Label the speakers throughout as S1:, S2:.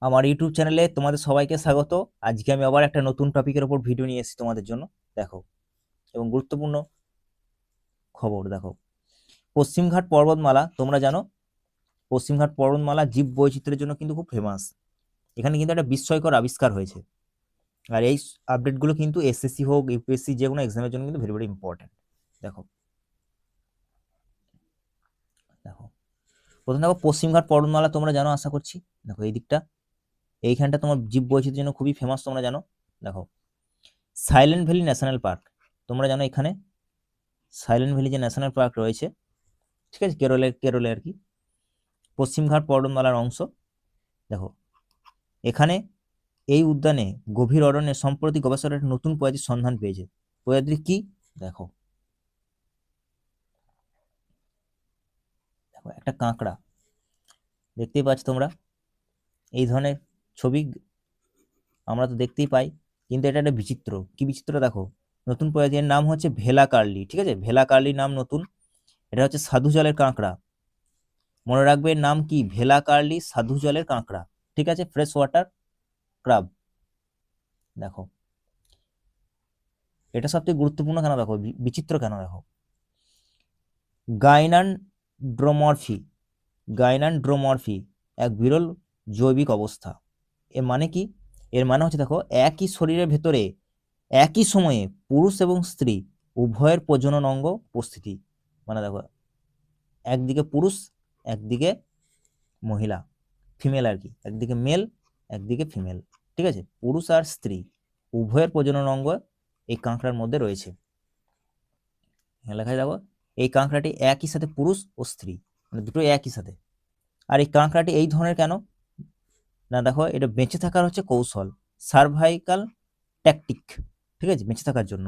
S1: আমার ইউটিউব চ্যানেলে তোমাদের সবাইকে স্বাগত। আজকে আমি আবার একটা নতুন টপিকের উপর ভিডিও নিয়ে এসেছি তোমাদের জন্য। দেখো, এবং গুরুত্বপূর্ণ খবর দেখো। পশ্চিমঘাট পর্বতমালা তোমরা জানো, পশ্চিমঘাট পর্বতমালা জীব বৈচিত্র্যের জন্য কিন্তু খুব ফেমাস। এখানে কিন্তু একটা বিস্ময়কর আবিষ্কার হয়েছে। আর এই আপডেটগুলো কিন্তু এসএসসি হোক ইউপিএসসি যে কোনো এক্সামের জন্য কিন্তু ভেরি ভেরি ইম্পর্টেন্ট। দেখো দেখো প্রথমে দেখো, পশ্চিমঘাট পর্বতমালা তোমরা জানো আশা করছি। দেখো এই দিকটা, এইখানটা তোমার জীব বৈচিত্র্যের জন্য খুবই ফেমাস, তোমরা জানো। দেখো, সাইলেন্ট ভ্যালি ন্যাশনাল পার্ক তোমরা জানো। এখানে সাইলেন্ট ভ্যালি যে ন্যাশনাল পার্ক রয়েছে, ঠিক আছে, কেরলে আর কি, পশ্চিমঘাট পর্বতমালার অংশ। দেখো, এখানে এই উদ্যানে গভীর অরণ্যে সম্প্রতি গবেষকরা একটা নতুন প্রজাতির সন্ধান পেয়েছে। প্রজাতির কি? দেখো দেখো একটা কাঁকড়া দেখতেই পাচ্ছ তোমরা। এই ধরনের ছবি আমরা তো দেখতেই পাই, কিন্তু এটা একটা বিচিত্র। কি বিচিত্র দেখো, নতুন প্রজাতির নাম হচ্ছে ভেলা কার্লি। ঠিক আছে, ভেলা কার্লি নাম নতুন। এটা হচ্ছে সাধু জলের কাঁকড়া। মনে রাখবে এর নাম কি, ভেলা কার্লি সাধু জলের কাঁকড়া। ঠিক আছে, ফ্রেশ ওয়াটার ক্রাব। দেখো, এটা সবথেকে গুরুত্বপূর্ণ কেন দেখো, বিচিত্র কেন দেখো। গাইনান্ড্রোমরফি, গাইনান্ড্রোমরফি এক বিরল জৈবিক অবস্থা। এর মানে কি? এর মানে হচ্ছে দেখো, একই শরীরের ভেতরে একই সময়ে পুরুষ এবং স্ত্রী উভয়ের প্রজনন অঙ্গ উপস্থিতি। মানে দেখো, একদিকে পুরুষ একদিকে মহিলা, ফিমেল আর কি, একদিকে মেল একদিকে ফিমেল। ঠিক আছে, পুরুষ আর স্ত্রী উভয়ের প্রজনন অঙ্গ এই কাঁকড়ার মধ্যে রয়েছে। লেখায় দেখো, এই কাঁকড়াটি একই সাথে পুরুষ ও স্ত্রী, মানে দুটো একই সাথে। আর এই কাঁকড়াটি এই ধরনের কেন না, দেখো এটা বেঁচে থাকার হচ্ছে কৌশল, সার্ভাইকাল ট্যাকটিক। ঠিক আছে, বেঁচে থাকার জন্য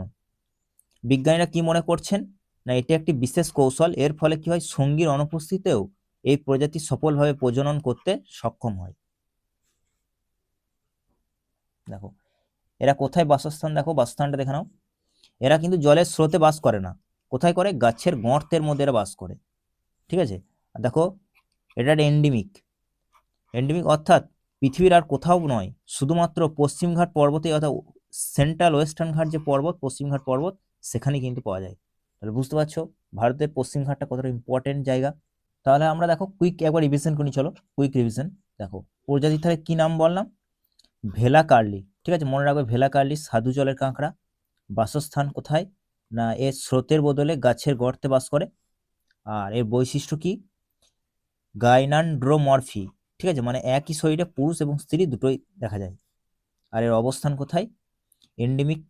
S1: বিজ্ঞানীরা কি মনে করছেন না, এটি একটি বিশেষ কৌশল। এর ফলে কি হয়, সঙ্গীর অনুপস্থিতিতেও এই প্রজাতি সফলভাবে প্রজনন করতে সক্ষম হয়। দেখো, এরা কোথায় বাসস্থান, দেখো বাসস্থানটা দেখে নাও। এরা কিন্তু জলের স্রোতে বাস করে না। কোথায় করে? গাছের গর্তের মধ্যে এরা বাস করে। ঠিক আছে, আর দেখো, এটা একটা এন্ডেমিক। এন্ডেমিক অর্থাৎ পৃথিবীর আর কোথাও নয়, শুধুমাত্র পশ্চিমঘাট পর্বতে, অর্থাৎ সেন্ট্রাল ওয়েস্টার্ন ঘাট যে পর্বত, পশ্চিমঘাট পর্বত, সেখানে কিন্তু পাওয়া যায়। তাহলে বুঝতে পারছো ভারতের পশ্চিমঘাটটা কতটা ইম্পর্টেন্ট জায়গা। তাহলে আমরা দেখো কুইক একবার রিভিশন করি, চলো কুইক রিভিশন। দেখো, প্রজাতির তাহলে কি নাম বললাম? ভেলা কার্লি। ঠিক আছে, মনে রাখবে ভেলা কার্লি সাধু জলের কাঁকড়া। বাসস্থান কোথায় না, এর স্রোতের বদলে গাছের গর্তে বাস করে। আর এর বৈশিষ্ট্য কি? গাইনান্ড্রোমরফি। ঠিক আছে, মানে একই শরীরে পুরুষ এবং স্ত্রী দুটোই দেখা যায়। আর এর অবস্থান কোথায়? Endemic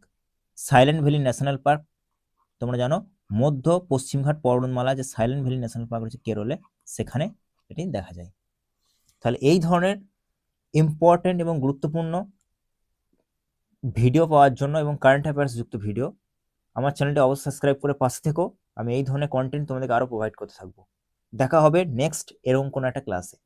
S1: silent valley national park, তোমরা জানো, মধ্য পশ্চিমঘাট পর্বতমালা যে সাইলেন্ট ভ্যালি ন্যাশনাল পার্ক রয়েছে কেরলে, সেখানে এটি দেখা যায়। তাহলে এই ধরনের ইম্পর্টেন্ট এবং গুরুত্বপূর্ণ ভিডিও পাওয়ার জন্য এবং কারেন্ট অ্যাফেয়ার্স যুক্ত ভিডিও আমার চ্যানেলটি অবশ্যই সাবস্ক্রাইব করে পাশে থেকো। আমি এই ধরনের কন্টেন্ট তোমাদেরকে আরো প্রোভাইড করতে থাকবো। দেখা হবে নেক্সট এরকম কোনো একটা ক্লাসে।